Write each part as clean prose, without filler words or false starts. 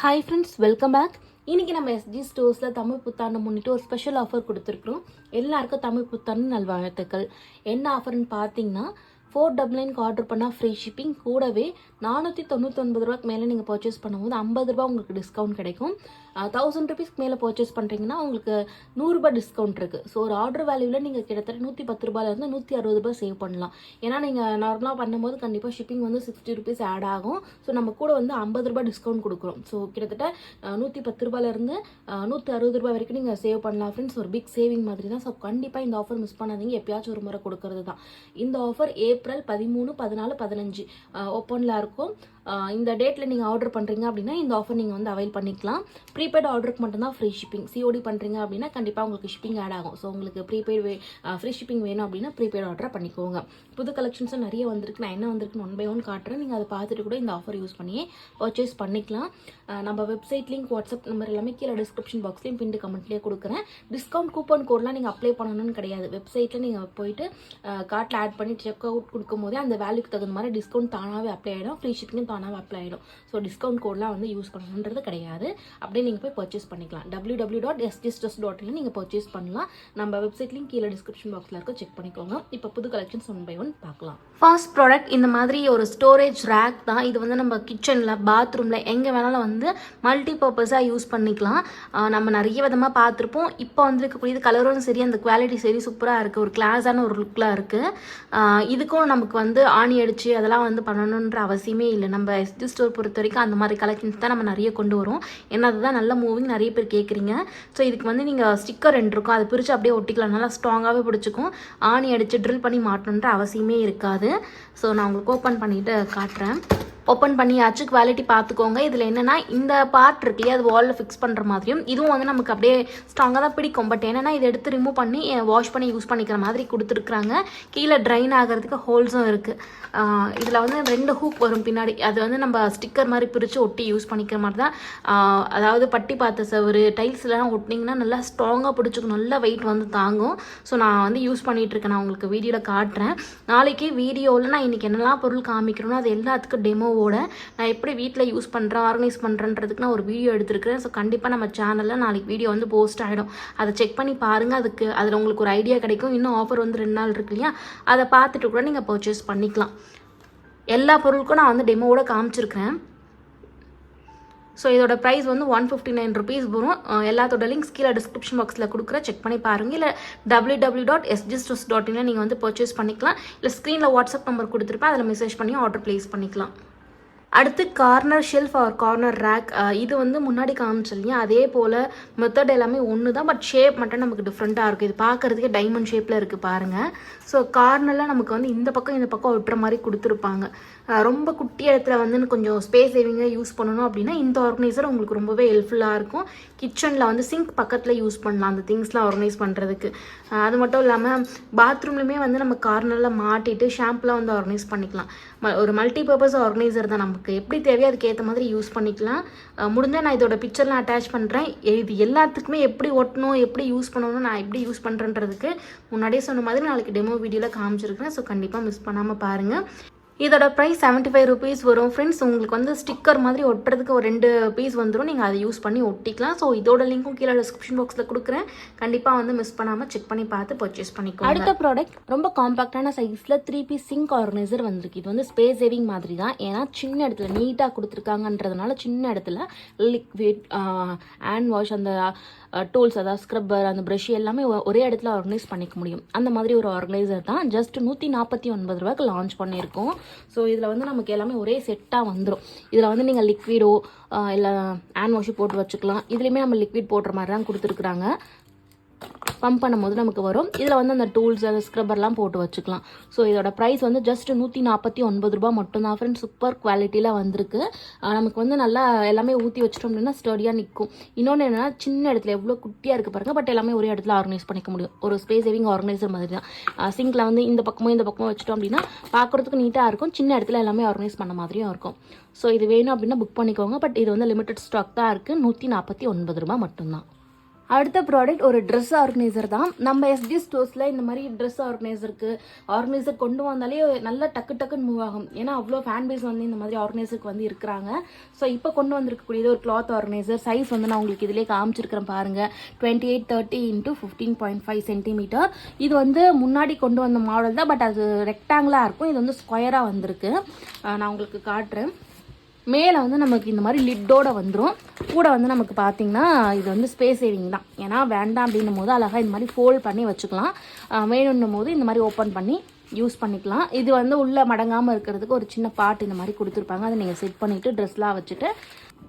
Hi friends, welcome back. இன்றைக்கி நம்ம SG ஸ்டோர்ஸில் Tamil புத்தாண்டு முன்னிட்டு ஒரு ஸ்பெஷல் ஆஃபர் கொடுத்துருக்குறோம். எல்லாருக்கும் தமிழ் புத்தாண்டு நல்வாழ்த்துக்கள். என்ன ஆஃபர்னு பார்த்தீங்கன்னா 499 ஆர்டர் பண்ணால் ஃப்ரீ ஷிப்பிங், கூடவே 499 ரூபாய்க்கு மேலே நீங்கள் பர்ச்சேஸ் பண்ணும்போது 50 ரூபா உங்களுக்கு டிஸ்கவுண்ட் கிடைக்கும். 1000 ருபீஸ்க்கு மேலே பர்ச்சேஸ் பண்ணுறீங்கன்னா உங்களுக்கு 100 ரூபாய் டிஸ்கவுண்ட் இருக்குது. ஸோ ஒரு ஆர்டர் வேல்யூவில் நீங்கள் கிட்டத்தட்ட 110 ரூபாயிலேருந்து 160 ரூபாய் சேவ் பண்ணலாம். ஏன்னா நீங்கள் நார்மலாக பண்ணும்போது கண்டிப்பாக ஷிப்பிங் வந்து 60 ருபீஸ் ஆட் ஆகும். ஸோ நம்ம கூட வந்து 50 ரூபாய் டிஸ்கவுண்ட் கொடுக்குறோம். ஸோ கிட்டத்தட்ட 110 ரூபாயிலேருந்து 160 ரூபாய் வரைக்கும் நீங்கள் சேவ் பண்ணலாம் ஃப்ரெண்ட்ஸ். ஒரு பிக் சேவிங் மாதிரி தான். ஸோ கண்டிப்பாக இந்த ஆஃபர் மிஸ் பண்ணாதீங்க. எப்பயாச்சும் ஒரு முறை கொடுக்கறது தான். இந்த ஆஃபர் ஏப்ரல் 13, 14, 15 ஓப்பனில் இருக்கும். இந்த டேட்டில் நீங்கள் ஆர்டர் பண்ணுறீங்க அப்படின்னா இந்த ஆஃபர் நீங்கள் வந்து அவைல் பண்ணிக்கலாம். ப்ரீபெய்ட் ஆர்டருக்கு மட்டும்தான் ஃப்ரீ ஷிப்பிங். சிஓடி பண்ணுறீங்க அப்படின்னா கண்டிப்பாக உங்களுக்கு ஷிப்பிங் ஆட் ஆகும். ஸோ உங்களுக்கு ப்ரீபெய்ட் ஃப்ரீ ஷிப்பிங் வேணும் அப்படின்னா ப்ரீபெய்ட் ஆர்டரை பண்ணிக்கோங்க. புது கலெக்ஷன்ஸும் நிறைய வந்திருக்கு. நான் என்ன வந்திருக்குன்னு 1 by 1 காட்டுறேன். நீங்கள் அதை பார்த்துட்டு கூட இந்த ஆஃபர் யூஸ் பண்ணியே பர்ச்சேஸ் பண்ணிக்கலாம். நம்ம வெப்சைட் லிங்க், வாட்ஸ்அப் நம்பர் எல்லாமே கீழே டிஸ்கிரிப்ஷன் பாக்ஸ்லேயும் பின் கமெண்ட்லேயே கொடுக்குறேன். டிஸ்கவுண்ட் கூப்பன் கோட்லாம் நீங்கள் அப்ளை பண்ணணும்னு கிடையாது. வெப்சைட்டில் நீங்கள் போயிட்டு கார்ட்டில் ஆட் பண்ணி செக் அவுட் கொடுக்கும் போதே அந்த வேல்யூக்கு தகுந்த மாதிரி டிஸ்கவுண்ட் தானாகவே அப்ளை ஆகிடும். ஃப்ரீ ஷிப்பிங்கும் தானாகவே அப்ளை ஆகிடும். ஸோ டிஸ்கவுண்ட் கோட்லாம் வந்து யூஸ் பண்ணணுன்றது கிடையாது. அப்படியே நீங்கள் போய் பர்ச்சேஸ் பண்ணிக்கலாம். www.sjstores.in நீங்கள் பர்ச்சேஸ் பண்ணலாம். நம்ம வெப்சைட் லிங்க் கீழே டிஸ்கிரிப்ஷன் பாக்ஸில் இருக்க, செக் பண்ணிக்கோங்க. இப்போ புது கலெக்ஷன்ஸ் 1 by 1 பார்க்கலாம். ஃபர்ஸ்ட் ப்ராடக்ட் இந்த மாதிரி ஒரு ஸ்டோரேஜ் ரேக் தான். இது வந்து நம்ம கிச்சனில், பாத்ரூமில் எங்கே வேணாலும் வந்து மல்டி பர்பஸாக யூஸ் பண்ணிக்கலாம். நம்ம நிறைய விதமாக பார்த்துருப்போம். இப்போ வந்துருக்கக்கூடியது கலரும் சரி, அந்த குவாலிட்டி சரி சூப்பராக இருக்குது. ஒரு கிளாஸான ஒரு லுக்கில் இருக்குது. இதுக்கும் நமக்கு வந்து ஆணி அடித்து அதெல்லாம் வந்து பண்ணணுன்ற அவசியமே இல்லை. நம்ம எஸ்ஜி ஸ்டோர் பொறுத்த வரைக்கும் அந்த மாதிரி கலெக்ஷன்ஸ் தான் நம்ம நிறைய கொண்டு வரோம். ஏன்னா அதுதான் நல்ல மூவிங், நிறைய பேர் கேட்குறீங்க. ஸோ இதுக்கு வந்து நீங்கள் ஸ்டிக்கர் 2 இருக்கும், அதை பிரித்து அப்படியே ஒட்டிக்கலாம். நல்லா ஸ்ட்ராங்காகவே பிடிச்சிக்கும். ஆணி அடித்து ட்ரில் பண்ணி மாட்டணுன்ற அவசியமே இருக்காது. ஸோ நான் உங்களுக்கு ஓப்பன் பண்ணிவிட்டு காட்டுறேன். ஓப்பன் பண்ணியாச்சு. குவாலிட்டி பார்த்துக்கோங்க. இதில் என்னென்னா இந்த பார்ட் இருக்கு இல்லையா, அது வாலில் ஃபிக்ஸ் பண்ணுற மாதிரியும் இதுவும் வந்து நமக்கு அப்படியே ஸ்ட்ராங்காக தான் பிடிக்கும். பட் என்னென்னா இதை எடுத்து ரிமூவ் பண்ணி வாஷ் பண்ணி யூஸ் பண்ணிக்கிற மாதிரி கொடுத்துருக்குறாங்க. கீழே ட்ரைன் ஆகிறதுக்கு ஹோல்ஸும் இருக்குது. இதில் வந்து 2 ஹூக் வரும் பின்னாடி. அது வந்து நம்ம ஸ்டிக்கர் மாதிரி பிரித்து ஒட்டி யூஸ் பண்ணிக்கிற மாதிரி தான். அதாவது பட்டி பார்த்த சவறு, டைல்ஸ்லாம் ஒட்டினீங்கன்னா நல்லா ஸ்ட்ராங்காக பிடிச்சிக்கும். நல்லா வெயிட் வந்து தாங்கும். ஸோ நான் வந்து யூஸ் பண்ணிகிட்ருக்கேன். நான் உங்களுக்கு வீடியோவில் காட்டுறேன். நாளைக்கு வீடியோவில் நான் இன்றைக்கி என்னெல்லாம் பொருள் காமிக்கிறோன்னா அது எல்லாத்துக்கும் டெமோ நான் எப்படி வீட்டில் யூஸ் பண்ணுறேன், ஆர்கனைஸ் பண்ணுறேன்றதுக்கு நான் ஒரு வீடியோ எடுத்துருக்கிறேன். ஸோ கண்டிப்பாக நம்ம சேனலில் நாளைக்கு வீடியோ வந்து போஸ்ட் ஆகிடும். அதை செக் பண்ணி பாருங்கள். அதில் உங்களுக்கு ஒரு ஐடியா கிடைக்கும். இன்னும் ஆஃபர் வந்து 2 நாள் இருக்கு இல்லையா, அதை பார்த்துட்டு கூட நீங்கள் பர்ச்சேஸ் பண்ணிக்கலாம். எல்லா பொருளுக்கும் நான் வந்து டெமோவோட காமிச்சிருக்கிறேன். ஸோ இதோட ப்ரைஸ் வந்து 159 ருபீஸ் வரும். எல்லாத்தோட லிங்க்ஸ் கீழே டிஸ்கிரிப்ஷன் பாக்ஸில் கொடுக்குற, செக் பண்ணி பாருங்கள். இல்லை www.sjstores.in நீங்கள் வந்து பர்ச்சேஸ் பண்ணிக்கலாம். இல்லை ஸ்க்ரீனில் வாட்ஸ்அப் நம்பர் கொடுத்துருப்பேன், அதில் மெசேஜ் பண்ணி ஆர்டர் ப்ளேஸ் பண்ணிக்கலாம். அடுத்து corner shelf or corner rack. இது வந்து முன்னாடி காமிச்சிருங்க. அதே போல் மெத்தட் எல்லாமே ஒன்று தான், பட் ஷேப் மட்டும் நமக்கு டிஃப்ரெண்ட்டாக இருக்குது. இது பார்க்குறதுக்கே டைமண்ட் ஷேப்பில் இருக்குது பாருங்கள். ஸோ கார்னரில் நமக்கு வந்து இந்த பக்கம் ஒட்டுற மாதிரி கொடுத்துருப்பாங்க. ரொம்ப குட்டி இடத்துல வந்து கொஞ்சம் ஸ்பேஸ் சேவிங்காக யூஸ் பண்ணணும் அப்படின்னா இந்த ஆர்கனைசர் உங்களுக்கு ரொம்பவே ஹெல்ப்ஃபுல்லாக இருக்கும். கிச்சனில் வந்து சிங்க் பக்கத்தில் யூஸ் பண்ணலாம் அந்த திங்ஸ்லாம் ஆர்கனைஸ் பண்ணுறதுக்கு. அது மட்டும் இல்லாமல் பாத்ரூம்லையுமே வந்து நம்ம கார்னரில் மாட்டிட்டு ஷாம்புலாம் வந்து ஆர்கனைஸ் பண்ணிக்கலாம். ஒரு மல்டி பர்பஸ் ஆர்கனைசர் தான். நமக்கு எப்படி தேவையோ அதுக்கேற்ற மாதிரி யூஸ் பண்ணிக்கலாம். முடிஞ்சால் நான் இதோட பிக்சர்லாம் அட்டாச் பண்ணுறேன். இது எல்லாத்துக்குமே எப்படி ஒட்டணும், எப்படி யூஸ் பண்ணணும், நான் எப்படி யூஸ் பண்ணுறேன்றதுக்கு முன்னாடியே சொன்ன மாதிரி நாளைக்கு டெமோ வீடியோவில் காமிச்சிருக்கேன். ஸோ கண்டிப்பாக மிஸ் பண்ணாமல் பாருங்கள். இதோட ப்ரைஸ் 75 ருபீஸ் வரும் ஃப்ரெண்ட்ஸ். உங்களுக்கு வந்து ஸ்டிக்கர் மாதிரி ஒட்டுறதுக்கு ஒரு 2 பீஸ் வந்துடும். நீங்கள் அதை யூஸ் பண்ணி ஒட்டிக்கலாம். ஸோ இதோட லிங்க்கும் கீழே டிஸ்கிரிப்ஷன் பாக்ஸில் கொடுக்குறேன். கண்டிப்பாக வந்து மிஸ் பண்ணாமல் செக் பண்ணி பார்த்து பர்ச்சேஸ் பண்ணிக்கோங்க. அடுத்த ப்ராடக்ட் ரொம்ப காம்பாக்டான சைஸில் 3 பீஸ் சிங்க் ஆர்கனைசர் வந்திருக்கு. இது வந்து ஸ்பேஸ் சேவிங் மாதிரி தான். ஏன்னா சின்ன இடத்துல நீட்டாக கொடுத்துருக்காங்கன்றதுனால சின்ன இடத்துல லிக்விட், ஹேண்ட் வாஷ், அந்த டூல்ஸ், அதாவது ஸ்க்ரப்பர், அந்த ப்ரஷ் எல்லாமே ஒரே இடத்துல ஆர்கனைஸ் பண்ணிக்க முடியும். அந்த மாதிரி ஒரு ஆர்கனைசர் தான். ஜஸ்ட் 149 ரூபாய்க்கு லான்ச் பண்ணியிருக்கோம். ஸோ இதில் வந்து நமக்கு எல்லாமே ஒரே செட்டாக வந்துடும். இதில் வந்து நீங்கள் லிக்விடோ இல்லை ஹேண்ட் வாஷோ போட்டு வச்சுக்கலாம். இதுலேயுமே நம்ம லிக்விட் போடுற மாதிரி தான் கொடுத்துருக்குறாங்க. பம்ப் பண்ணும்போது நமக்கு வரும். இதில் வந்து அந்த டூல்ஸ், அந்த ஸ்க்ரப்பர்லாம் போட்டு வச்சுக்கலாம். ஸோ இதோட ப்ரைஸ் வந்து ஜஸ்ட் 149 ரூபாய் மட்டும்தான் ஃப்ரெண்ட்ஸ். சூப்பர் குவாலிட்டியில் வந்திருக்கு. நமக்கு வந்து நல்லா எல்லாமே ஊற்றி வச்சிட்டோம் அப்படின்னா ஸ்டடியாக நிற்கும். இன்னொன்று என்னென்னா சின்ன இடத்துல எவ்வளோ குட்டியாக இருக்குது பாருங்கள். பட் எல்லாமே ஒரே இடத்துல ஆர்கனைஸ் பண்ணிக்க முடியும். ஒரு ஸ்பேஸ் சேவிங் ஆர்கனைசர் மாதிரி தான். சிங்கில் வந்து இந்த பக்கமும் வச்சிட்டோம் அப்படின்னா பார்க்குறதுக்கு நீட்டாக இருக்கும். சின்ன இடத்துல எல்லாமே ஆர்கனைஸ் பண்ண மாதிரியும் இருக்கும். ஸோ இது வேணும் அப்படின்னா புக் பண்ணிக்கோங்க. பட் இது வந்து லிமிடெட் ஸ்டாக் தான் இருக்குது. 149 ரூபாய் மட்டும்தான். அடுத்த ப்ராடக்ட் ஒரு ட்ரெஸ் ஆர்கனைசர் தான். நம்ம எஸ்டி ஸ்டோர்ஸில் இந்த மாதிரி ட்ரெஸ் ஆர்கனைசர் கொண்டு வந்தாலே நல்லா டக்குன்னு மூவ் ஆகும். ஏன்னா அவ்வளோ ஃபேன் பேஸ் வந்து இந்த மாதிரி ஆர்கனைசருக்கு வந்து இருக்கிறாங்க. ஸோ இப்போ கொண்டு வந்திருக்கக்கூடியது ஒரு கிளாத் ஆர்கனைசர். சைஸ் வந்து நான் உங்களுக்கு இதிலே காமிச்சிருக்கிறேன் பாருங்கள். 2830 × 15.5 சென்டிமீட்டர். இது வந்து முன்னாடி கொண்டு வந்த மாடல் தான், பட் அது ரெக்டாங்கிளாக இருக்கும். இது வந்து ஸ்கொயராக வந்திருக்கு. நான் உங்களுக்கு காட்டுறேன். மேலே வந்து நமக்கு இந்த மாதிரி லிட்டோட வந்துடும். கூட வந்து நமக்கு பார்த்தீங்கன்னா இது வந்து ஸ்பேஸ் சேவிங் தான். ஏன்னா வேண்டாம் அப்படின்னும் போது அழகாக இந்த மாதிரி ஃபோல்ட் பண்ணி வச்சுக்கலாம். வேணுன்னும் போது இந்த மாதிரி ஓப்பன் பண்ணி யூஸ் பண்ணிக்கலாம். இது வந்து உள்ளே மடங்காமல் இருக்கிறதுக்கு ஒரு சின்ன பாட்டு இந்த மாதிரி கொடுத்துருப்பாங்க. அதை நீங்கள் செட் பண்ணிவிட்டு ட்ரெஸ்லாம் வச்சுட்டு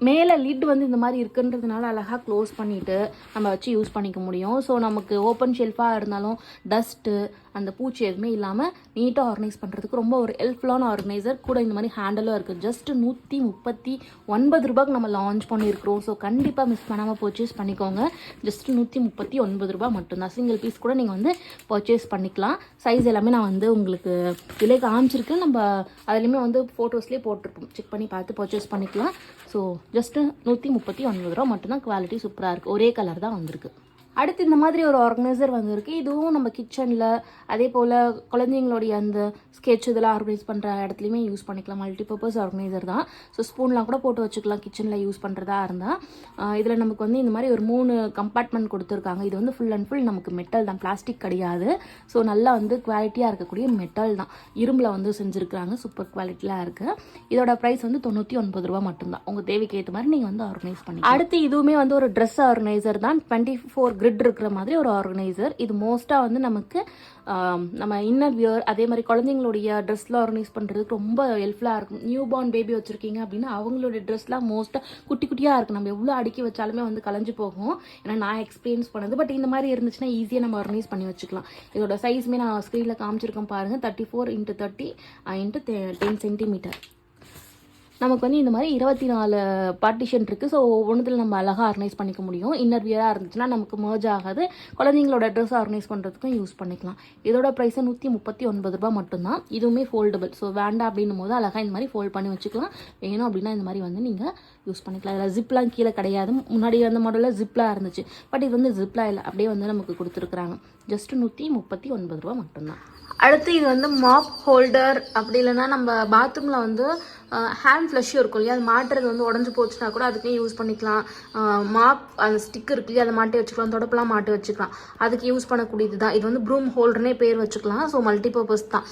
மேலே லிட் வந்து இந்த மாதிரி இருக்குன்றதுனால அழகாக க்ளோஸ் பண்ணிவிட்டு நம்ம வச்சு யூஸ் பண்ணிக்க முடியும். ஸோ நமக்கு ஓப்பன் ஷெல்ஃபாக இருந்தாலும் டஸ்ட்டு அந்த பூச்சி எதுவுமே இல்லாமல் நீட்டாக ஆர்கனைஸ் பண்ணுறதுக்கு ரொம்ப ஒரு ஹெல்ப்ஃபுல்லான ஆர்கனைசர். கூட இந்த மாதிரி ஹேண்டலும் இருக்குது. ஜஸ்ட் 139 ரூபாய்க்கு நம்ம லான்ச் பண்ணியிருக்கிறோம். ஸோ கண்டிப்பாக மிஸ் பண்ணாமல் பர்ச்சேஸ் பண்ணிக்கோங்க. ஜஸ்ட் 139 ரூபா மட்டும்தான். சிங்கிள் பீஸ் கூட நீங்கள் வந்து பர்ச்சேஸ் பண்ணிக்கலாம். சைஸ் எல்லாமே நான் வந்து உங்களுக்கு இதிலே காமிச்சிருக்கு. நம்ம அதுலேயுமே வந்து ஃபோட்டோஸ்லேயே போட்டிருப்போம். செக் பண்ணி பார்த்து பர்ச்சேஸ் பண்ணிக்கலாம். ஸோ ஜஸ்ட்டு 139 ரூபா மட்டும்தான். குவாலிட்டி சூப்பராக இருக்குது. ஒரே கலர் தான் வந்திருக்கு. அடுத்து இந்த மாதிரி ஒரு ஆர்கனைசர் வந்திருக்கு. இதுவும் நம்ம கிச்சனில் அதே போல் குழந்தைங்களுடைய அந்த ஸ்கெட்ச் இதெல்லாம் ஆர்கனைஸ் பண்ணுற இடத்துலையுமே யூஸ் பண்ணிக்கலாம். மல்டிபர்பஸ் ஆர்கனைசர் தான். ஸோ ஸ்பூன்லாம் கூட போட்டு வச்சுக்கலாம் கிச்சனில் யூஸ் பண்ணுறதா இருந்தால். இதில் நமக்கு வந்து இந்த மாதிரி ஒரு 3 கம்பார்ட்மெண்ட் கொடுத்துருக்காங்க. இது வந்து ஃபுல் அண்ட் ஃபுல் நமக்கு மெட்டல் தான், பிளாஸ்டிக் கிடையாது. ஸோ நல்லா வந்து குவாலிட்டியாக இருக்கக்கூடிய மெட்டல் தான். இரும்பில் வந்து செஞ்சுருக்காங்க. சூப்பர் குவாலிட்டியாக இருக்குது. இதோட ப்ரைஸ் வந்து 99 ரூபா மட்டும்தான். உங்கள் தேவைக்கு ஏற்ற மாதிரி நீங்கள் வந்து ஆர்கனைஸ் பண்ணி. அடுத்து இதுவுமே வந்து ஒரு ட்ரெஸ் ஆர்கனைசர் தான். 24 கிரிட் இருக்கிற மாதிரி ஒரு ஆர்கனைசர். இது மோஸ்ட்டாக வந்து நமக்கு நம்ம இன்னர் வியர் அதே மாதிரி குழந்தைங்களுடைய ட்ரெஸ்லாம் ஆர்கனைஸ் பண்ணுறதுக்கு ரொம்ப ஹெல்ப்ஃபுல்லாக இருக்கும். நியூ பார்ன் பேபி வச்சுருக்கீங்க அப்படின்னா அவங்களுடைய ட்ரெஸ்லாம் மோஸ்ட்டாக குட்டியாக இருக்குது. நம்ம எவ்வளோ அடுக்கி வச்சாலுமே வந்து கலைஞ்சு போகும். ஏன்னா நான் எக்ஸ்பீரியன்ஸ் பண்ணது. பட் இந்த மாதிரி இருந்துச்சுன்னா ஈஸியாக நம்ம ஆர்கனைஸ் பண்ணி வச்சுக்கலாம். இதோட சைஸுமே நான் ஸ்க்ரீனில் காமிச்சிருக்கேன் பாருங்கள். 34 × 30 × 10 சென்டிமீட்டர். நமக்கு வந்து இந்த மாதிரி 24 பார்ட்டிஷன் இருக்குது. ஸோ ஒவ்வொன்றுத்தில் நம்ம அழகாக ஆர்கனைஸ் பண்ணிக்க முடியும். இன்னர் வியராக இருந்துச்சுன்னா நமக்கு மர்ஜ் ஆகாது. குழந்தைங்களோட ட்ரெஸ் ஆர்கனைஸ் பண்ணுறதுக்கும் யூஸ் பண்ணிக்கலாம். இதோட ப்ரைஸு 139 ரூபா மட்டும்தான். இதுவுமே ஃபோல்டபுள். ஸோ வேண்டாம் அப்படின்னும் போது அழகாக இந்த மாதிரி ஃபோல்ட் பண்ணி வச்சுக்கலாம். வேணும் அப்படின்னா இந்த மாதிரி வந்து நீங்கள் யூஸ் பண்ணிக்கலாம். இதில் ஜிப்லாம் கீழே கிடையாது. முன்னாடி அந்த மாடலில் ஜிப்லாம் இருந்துச்சு. பட் இது வந்து ஜிப்லாம் இல்லை, அப்படியே வந்து நமக்கு கொடுத்துருக்குறாங்க. ஜஸ்ட் 139 ரூபா மட்டும்தான். அடுத்து இது வந்து மாப் ஹோல்டர். அப்படி இல்லைன்னா நம்ம பாத்ரூமில் வந்து ஹேண்ட் ஃப்ளஷ்ஷும் இருக்கும் இல்லையா, அது மாட்டுறது வந்து உடஞ்சி போச்சுன்னா கூட அதுக்கே யூஸ் பண்ணிக்கலாம். மாப் அந்த ஸ்டிக் இருக்கு இல்லையா, அதை மாட்டி வச்சுக்கலாம். தொடப்பெல்லாம் மாட்டி வச்சுக்கலாம். அதுக்கு யூஸ் பண்ணக்கூடியது தான். இது வந்து ப்ரூம் ஹோல்டர்னே பேர் வச்சுக்கலாம். ஸோ மல்டிபர்பஸ் தான்.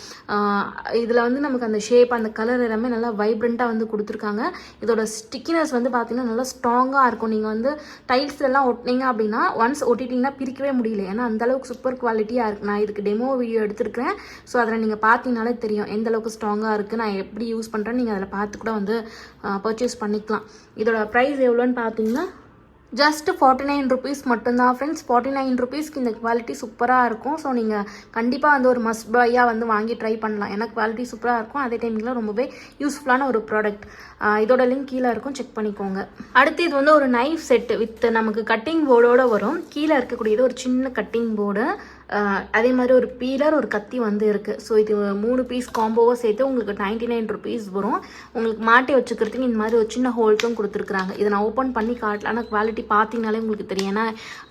இதில் வந்து நமக்கு அந்த ஷேப் அந்த கலர் எல்லாமே நல்லா வைப்ரண்ட்டாக வந்து கொடுத்துருக்காங்க. இதோட ஸ்டிக்கினஸ் வந்து பார்த்தீங்கன்னா நல்லா ஸ்ட்ராங்காக இருக்கும். நீங்கள் வந்து டைல்ஸ்லாம் ஒட்டினீங்க அப்படின்னா ஒன்ஸ் ஒட்டிட்டிங்கன்னா பிரிக்கவே முடியல. ஏன்னா அந்தளவுக்கு சூப்பர் குவாலிட்டியாக இருக்குது. நான் இதுக்கு டெமோ வீடியோ எடுத்துருக்கிறேன். ஸோ அதில் நீங்கள் பார்த்தீங்கனாலே தெரியும் எந்த அளவுக்கு ஸ்ட்ராங்காக இருக்குது, நான் எப்படி யூஸ் பண்ணுறேன்னு. நீங்கள் அதில் பார்த்து கூட வந்து பர்ச்சேஸ் பண்ணிக்கலாம். இதோட ப்ரைஸ் எவ்வளோன்னு பார்த்தீங்கன்னா ஜஸ்ட் 49 ருபீஸ் மட்டும்தான் ஃப்ரெண்ட்ஸ். 49 ருபீஸ்க்கு இந்த குவாலிட்டி சூப்பராக இருக்கும். ஸோ நீங்கள் கண்டிப்பாக வந்து ஒரு மஸ்ட் பையாக வந்து வாங்கி ட்ரை பண்ணலாம். ஏன்னா குவாலிட்டி சூப்பராக இருக்கும். அதே டைமில் ரொம்பவே யூஸ்ஃபுல்லான ஒரு ப்ராடக்ட். இதோட லிங்க் கீழே இருக்கும், செக் பண்ணிக்கோங்க. அடுத்து இது வந்து ஒரு நைஃப் செட்டு வித் நமக்கு கட்டிங் போர்டோடு வரும். கீழே இருக்கக்கூடியது ஒரு சின்ன கட்டிங் போர்டு. அதே மாதிரி ஒரு பீலர், ஒரு கத்தி வந்து இருக்குது. ஸோ இது 3 பீஸ் காம்போவாக சேர்த்து உங்களுக்கு 99 ருபீஸ் வரும். உங்களுக்கு மாட்டி வச்சுக்கிறதுக்கு இந்த மாதிரி ஒரு சின்ன ஹோல்ஸும் கொடுத்துருக்குறாங்க. இதை நான் ஓப்பன் பண்ணி காட்டல. ஆனால் குவாலிட்டி பார்த்தீங்கனாலே உங்களுக்கு தெரியும். ஏன்னா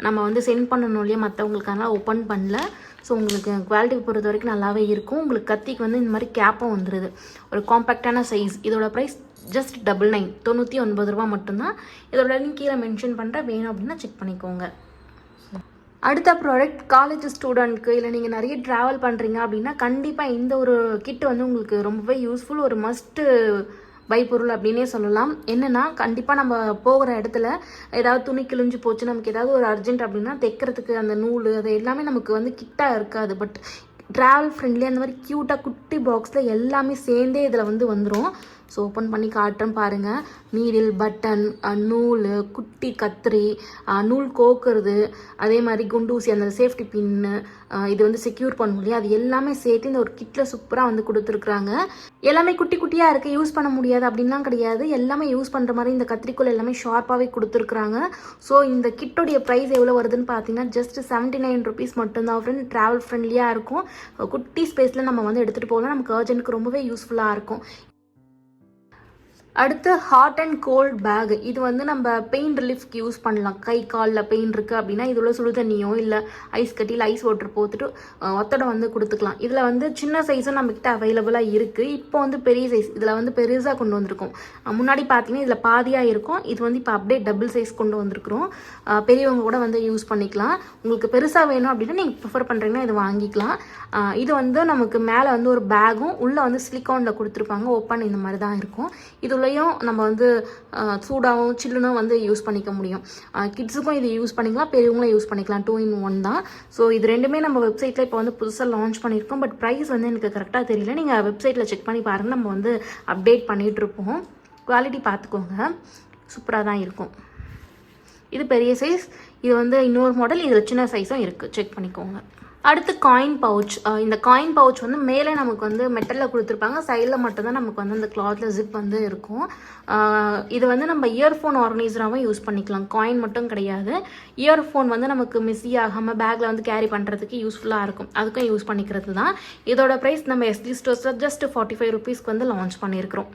நம்ம வந்து சென்ட் பண்ணணும் இல்லையா மற்றவங்களுக்கு, அதனால் ஓப்பன் பண்ணல. ஸோ உங்களுக்கு குவாலிட்டி பொறுத்த வரைக்கும் நல்லாவே இருக்கும். உங்களுக்கு கத்திக்கு வந்து இந்த மாதிரி கேப்பும் வந்துடுது. ஒரு காம்பேக்டான சைஸ். இதோட ப்ரைஸ் ஜஸ்ட் 99 ரூபா மட்டும்தான். இதோட லிங்க் கீழே மென்ஷன் பண்ணுறேன். வேணும் அப்படின்னா செக் பண்ணிக்கோங்க. அடுத்த ப்ராடக்ட் காலேஜ் ஸ்டூடெண்ட்க்கு இல்லை நீங்கள் நிறைய ட்ராவல் பண்ணுறீங்க அப்படின்னா கண்டிப்பாக இந்த ஒரு கிட் வந்து உங்களுக்கு ரொம்பவே யூஸ்ஃபுல். ஒரு மஸ்ட்டு பை பொருள் அப்படின்னே சொல்லலாம். என்னென்னா கண்டிப்பாக நம்ம போகிற இடத்துல ஏதாவது துணி கிழிஞ்சு போச்சு, நமக்கு ஏதாவது ஒரு அர்ஜென்ட் அப்படின்னா தைக்கிறதுக்கு அந்த நூல் அது எல்லாமே நமக்கு வந்து கிட்டாக இருக்காது. பட் ட்ராவல் ஃப்ரெண்ட்லி அந்த மாதிரி க்யூட்டாக குட்டி பாக்ஸில் எல்லாமே சேர்ந்தே இதில் வந்து வந்துடும். ஸோ ஓப்பன் பண்ணி காட்டுறேன் பாருங்கள். நீடில், பட்டன், நூல், குட்டி கத்திரி, நூல் கோக்குறது, அதே மாதிரி குண்டூசி, அந்த சேஃப்டி பின்னு, இது வந்து செக்யூர் பண்ண முடியும். அது எல்லாமே சேர்த்து இந்த ஒரு கிட்டில் சூப்பராக வந்து கொடுத்துருக்குறாங்க. எல்லாமே குட்டி குட்டியாக இருக்குது, யூஸ் பண்ண முடியாது அப்படின்லாம் கிடையாது. எல்லாமே யூஸ் பண்ணுற மாதிரி இந்த கத்திரிக்கோள் எல்லாமே ஷார்ப்பாகவே கொடுத்துருக்குறாங்க. ஸோ இந்த கிட்டோடைய ப்ரைஸ் எவ்வளோ வருதுன்னு பார்த்தீங்கன்னா ஜஸ்ட் 79 ருபீஸ் மட்டும்தான் ஃப்ரெண்ட். ட்ராவல் ஃப்ரெண்ட்லியாக இருக்கும். குட்டி ஸ்பேஸில் நம்ம வந்து எடுத்துகிட்டு போகலாம். நமக்கு அர்ஜென்ட்டுக்கு ரொம்பவே யூஸ்ஃபுல்லாக இருக்கும். அடுத்து ஹாட் அண்ட் கோல்ட் பேக். இது வந்து நம்ம பெயின் ரிலீஃப்க்கு யூஸ் பண்ணலாம். கை காலில் பெயின் இருக்குது அப்படின்னா இதில் சுடு தண்ணியோ இல்லை ஐஸ் கட்டியில் ஐஸ் வாட்டர் போட்டுட்டு ஒத்தடை வந்து கொடுத்துக்கலாம். இதில் வந்து சின்ன சைஸும் நம்மக்கிட்ட அவைலபிளாக இருக்குது. இப்போ வந்து பெரிய சைஸ் இதில் வந்து பெருசாக கொண்டு வந்திருக்கோம். முன்னாடி பார்த்தீங்கன்னா இதில் பாதியாக இருக்கும். இது வந்து இப்போ அப்படியே டபுள் சைஸ் கொண்டு வந்திருக்கிறோம். பெரியவங்க கூட வந்து யூஸ் பண்ணிக்கலாம். உங்களுக்கு பெருசாக வேணும் அப்படின்னா நீங்கள் ப்ரிஃபர் பண்ணுறீங்கன்னா இது வாங்கிக்கலாம். இது வந்து நமக்கு மேலே வந்து ஒரு பேகும் உள்ளே வந்து சிலிக்கானில் கொடுத்துருப்பாங்க. ஓப்பன் இந்த மாதிரி தான் இருக்கும். இதுலேயும் நம்ம வந்து சூடாகவும் சில்லுனும் வந்து யூஸ் பண்ணிக்க முடியும். கிட்ஸுக்கும் இது யூஸ் பண்ணிக்கலாம், பெரியவங்களும் யூஸ் பண்ணிக்கலாம். 2-in-1 தான். ஸோ இது ரெண்டுமே நம்ம வெப்சைட்டில் இப்போ வந்து புதுசாக லான்ச் பண்ணியிருக்கோம். பட் ப்ரைஸ் வந்து எனக்கு கரெக்டாக தெரியல. நீங்கள் வெப்சைட்டில் செக் பண்ணி பாருங்கள். நம்ம வந்து அப்டேட் பண்ணிகிட்ருப்போம். குவாலிட்டி பார்த்துக்கோங்க, சூப்பராக தான் இருக்கும். இது பெரிய சைஸ். இது வந்து இன்னொரு மாடல். இதில் சின்ன சைஸும் இருக்குது, செக் பண்ணிக்கோங்க. அடுத்து காயின் பவுச். இந்த காயின் பவுச் வந்து மேலே நமக்கு வந்து மெட்டலில் கொடுத்துருப்பாங்க. சைடில் மட்டும்தான் நமக்கு வந்து அந்த கிளாத்தில் ஜிப் வந்து இருக்கும். இது வந்து நம்ம இயர்ஃபோன் ஆர்கனைசராகவும் யூஸ் பண்ணிக்கலாம். காயின் மட்டும் கிடையாது. இயர்ஃபோன் வந்து நமக்கு மிஸ்ஸி ஆகாமல் பேக்கில் வந்து கேரி பண்ணுறதுக்கு யூஸ்ஃபுல்லாக இருக்கும். அதுக்கும் யூஸ் பண்ணிக்கிறது தான். இதோட ப்ரைஸ் நம்ம எஸ்டி ஸ்டோர்ஸில் ஜஸ்ட் 45 rupeesக்கு வந்து லான்ச் பண்ணியிருக்கிறோம்.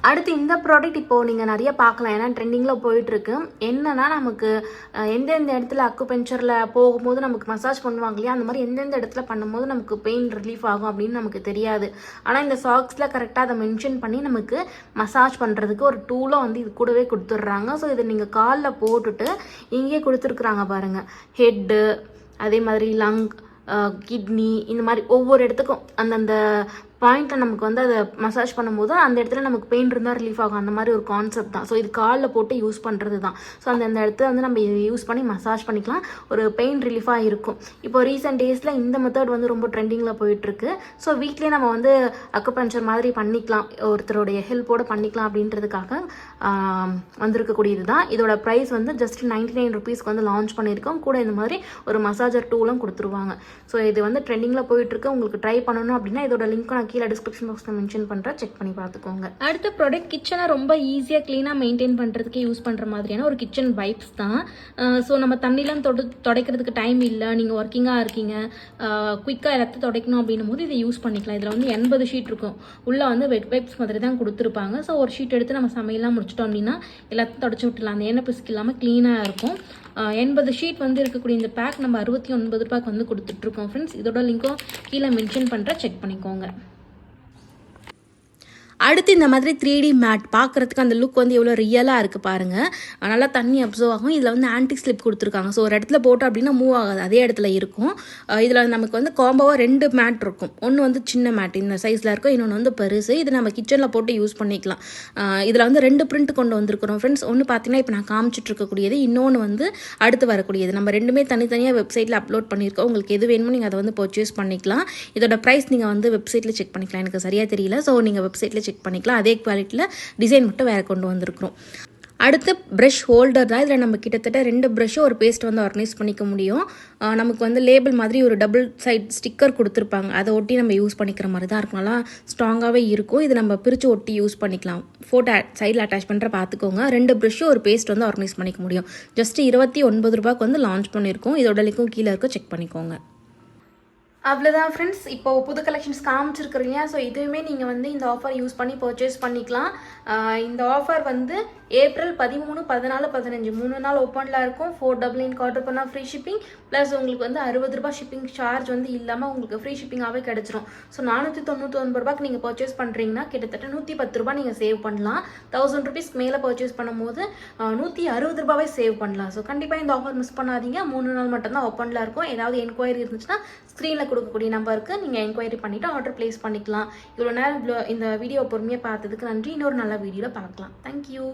அடுத்து இந்த ப்ராடக்ட் இப்போது நீங்கள் நிறைய பார்க்கலாம். ஏன்னா ட்ரெண்டிங்கில் போயிட்டுருக்கு. என்னென்னா நமக்கு எந்தெந்த இடத்துல அக்குபஞ்சரில் போகும்போது நமக்கு மசாஜ் பண்ணுவாங்க இல்லையா, அந்த மாதிரி எந்தெந்த இடத்துல பண்ணும்போது நமக்கு பெயின் ரிலீஃப் ஆகும் அப்படின்னு நமக்கு தெரியாது. ஆனால் இந்த சாக்ஸில் கரெக்டாக அதை மென்ஷன் பண்ணி நமக்கு மசாஜ் பண்ணுறதுக்கு ஒரு டூலும் வந்து இது கூடவே கொடுத்துட்றாங்க. ஸோ இதை நீங்கள் காலில் போட்டுட்டு இங்கேயே கொடுத்துருக்குறாங்க பாருங்கள். ஹெட்டு, அதே மாதிரி லங், கிட்னி, இந்த மாதிரி ஒவ்வொரு இடத்துக்கும் அந்தந்த பாயிண்ட்டில் நமக்கு வந்து அதை மசாஜ் பண்ணும்போது அந்த இடத்துல நமக்கு பெயின் இருந்தால் ரிலீஃப் ஆகும். அந்த மாதிரி ஒரு கான்செப்ட் தான். ஸோ இது காலில் போட்டு யூஸ் பண்ணுறது தான். ஸோ அந்த இடத்துல வந்து நம்ம யூஸ் பண்ணி மசாஜ் பண்ணிக்கலாம். ஒரு பெயின் ரிலீஃபாக இருக்கும். இப்போ ரீசெண்ட் டேஸில் இந்த மெத்தட் வந்து ரொம்ப ட்ரெண்டிங்கில் போயிட்டுருக்கு. ஸோ வீட்லேயே நம்ம வந்து அக்குபஞ்சர் மாதிரி பண்ணிக்கலாம், ஒருத்தருடைய ஹெல்ப்போடு பண்ணிக்கலாம் அப்படின்றதுக்காக வந்திருக்கக்கூடியது தான். இதோட ப்ரைஸ் வந்து ஜஸ்ட் 99 rupeesக்கு வந்து லான்ச் பண்ணியிருக்கோம். கூட இந்த மாதிரி ஒரு மசாஜர் டூலும் கொடுத்துருவாங்க. ஸோ இது வந்து ட்ரெண்டிங்கில் போயிட்டுருக்கு. உங்களுக்கு ட்ரை பண்ணணும் அப்படின்னா இதோட லிங்க் நான் கீழே டிஸ்கிரிப்ஷன் பாக்ஸில் மென்ஷன் பண்ணுறேன், செக் பண்ணி பார்த்துக்கோங்க. அடுத்த ப்ராடக்ட் கிச்சனை ரொம்ப ஈஸியாக க்ளீனாக மெயின்டைன் பண்ணுறதுக்கு யூஸ் பண்ணுற மாதிரியான ஒரு கிச்சன் வைப்ஸ் தான். ஸோ நம்ம தண்ணிலாம் துடைக்கிறதுக்கு டைம் இல்லை, நீங்கள் ஒர்க்கிங்காக இருக்கீங்க, குயிக்காக எல்லாத்தையும் துடைக்கணும் அப்படின்னும் போது இதை யூஸ் பண்ணிக்கலாம். இதில் வந்து 80 ஷீட் இருக்கும். உள்ளே வந்து வெட் வைப்ஸ் மாதிரி தான் கொடுத்துருப்பாங்க. ஸோ ஒரு ஷீட் எடுத்து நம்ம சமையலாம் முடிச்சிட்டோம் அப்படின்னா எல்லாத்தையும் தொடச்சி விட்டுலாம். அந்த எண்ணெய் பிசுக்கு இல்லாமல் க்ளீனாக இருக்கும். 80 ஷீட் வந்து இருக்கக்கூடிய இந்த பேக் நம்ம 69 ரூபாய்க்கு வந்து கொடுத்துட்ருக்கோம் ஃப்ரெண்ட்ஸ். இதோட லிங்க்கும் கீழே மென்ஷன் பண்ணுறேன், செக் பண்ணிக்கோங்க. அடுத்து இந்த மாதிரி 3D மேட் பார்க்குறதுக்கு அந்த லுக் வந்து எவ்வளோ ரியலாக இருக்குது பாருங்கள். நல்லா தண்ணி அப்சர்வ் ஆகும். இதில் வந்து ஆன்டி ஸ்லிப் கொடுத்துருக்காங்க. ஸோ ஒரு இடத்துல போட்டோம் அப்படின்னா மூவ் ஆகாது, அதே இடத்துல இருக்கும். இதில் நமக்கு வந்து காம்போவாக 2 மேட் இருக்கும். ஒன்று வந்து சின்ன மேட் இந்த சைஸில் இருக்கும், இன்னொன்று வந்து பெருசு. இது நம்ம கிச்சனில் போட்டு யூஸ் பண்ணிக்கலாம். இதில் வந்து 2 பிரிண்ட் கொண்டு வந்திருக்கிறோம் ஃப்ரெண்ட்ஸ். ஒன்று பார்த்தீங்கன்னா இப்போ நான் காமிச்சிட்டு இருக்கக்கூடியது, இன்னொன்று வந்து அடுத்து வரக்கூடியது. நம்ம ரெண்டுமே தனித்தனியாக வெப்சைட்டில் அப்லோட் பண்ணியிருக்கோம். உங்களுக்கு எது வேணுமோ நீங்கள் அதை வந்து பர்ச்சேஸ் பண்ணிக்கலாம். இதோட ப்ரைஸ் நீங்கள் வந்து வெப்சைட்டில் செக் பண்ணிக்கலாம். எனக்கு சரியாக தெரியல. ஸோ நீங்கள் வெப்சைட்டில் செக் பண்ணிக்கலாம். அதே குவாலிட்டியில் டிசைன் மட்டும் வேறு கொண்டு வந்திருக்கிறோம். அடுத்து ப்ரஷ் ஹோல்டர் தான். இதில் நம்ம கிட்டத்தட்ட 2 ப்ரஷ்ஷும் ஒரு பேஸ்ட் வந்து ஆர்கனைஸ் பண்ணிக்க முடியும். நமக்கு வந்து லேபிள் மாதிரி ஒரு டபுள் சைட் ஸ்டிக்கர் கொடுத்துருப்பாங்க. அதை ஒட்டி நம்ம யூஸ் பண்ணிக்கிற மாதிரி தான் இருக்கும். நல்லா ஸ்ட்ராங்காகவே இருக்கும். இது நம்ம பிரித்து ஒட்டி யூஸ் பண்ணிக்கலாம். ஃபோட்டோ சைடில் அட்டாச் பண்ணுற பார்த்துக்கோங்க. 2 ப்ரஷ்ஷும் ஒரு பேஸ்ட் வந்து ஆர்கனைஸ் பண்ணிக்க முடியும். ஜஸ்ட் 29 ரூபாய்க்கு வந்து லான்ச் பண்ணியிருக்கோம். இதோட லிங்க்கும் கீழே இருக்கும், செக் பண்ணிக்கோங்க. அவ்வளோதான் ஃப்ரெண்ட்ஸ். இப்போது புது கலெக்ஷன்ஸ் காமிச்சிருக்கிறீங்க. ஸோ இதுவுமே நீங்கள் வந்து இந்த ஆஃபர் யூஸ் பண்ணி பர்ச்சேஸ் பண்ணிக்கலாம். இந்த ஆஃபர் வந்து ஏப்ரல் 13, 14, 15 3 நாள் ஓப்பனில் இருக்கும். 499 ஆர்டர் பண்ணால் ஃப்ரீ ஷிப்பிங் ப்ளஸ் உங்களுக்கு வந்து 60 ரூபாய் ஷிப்பிங் சார்ஜ் வந்து இல்லாமல் உங்களுக்கு ஃப்ரீ ஷிப்பிங்காகவே கிடச்சிரும். ஸோ 499 ரூபாய்க்கு நீங்கள் பர்ச்சேஸ் பண்ணுறீங்கன்னா கிட்டத்தட்ட 110 ரூபாய் நீங்கள் சேவ் பண்ணலாம். 1000 rupeesக்கு மேலே பர்ச்சேஸ் பண்ணும்போது 160 ரூபாவே சேவ் பண்ணலாம். ஸோ கண்டிப்பாக இந்த ஆஃபர் மிஸ் பண்ணாதீங்க. 3 நாள் மட்டும்தான் ஓப்பனில் இருக்கும். ஏதாவது என்கொயரி இருந்துச்சுன்னா ஸ்க்ரீனில் கொடுக்கக்கூடிய நம்பருக்கு நீங்கள் என்கொயரி பண்ணிவிட்டு ஆர்டர் ப்ளேஸ் பண்ணிக்கலாம். இவ்வளோ நேரம் இந்த வீடியோ பொறுமையாக பார்த்ததுக்கு நன்றி. இன்னொரு நல்ல வீடியோவில் பார்க்கலாம். தேங்க்யூ.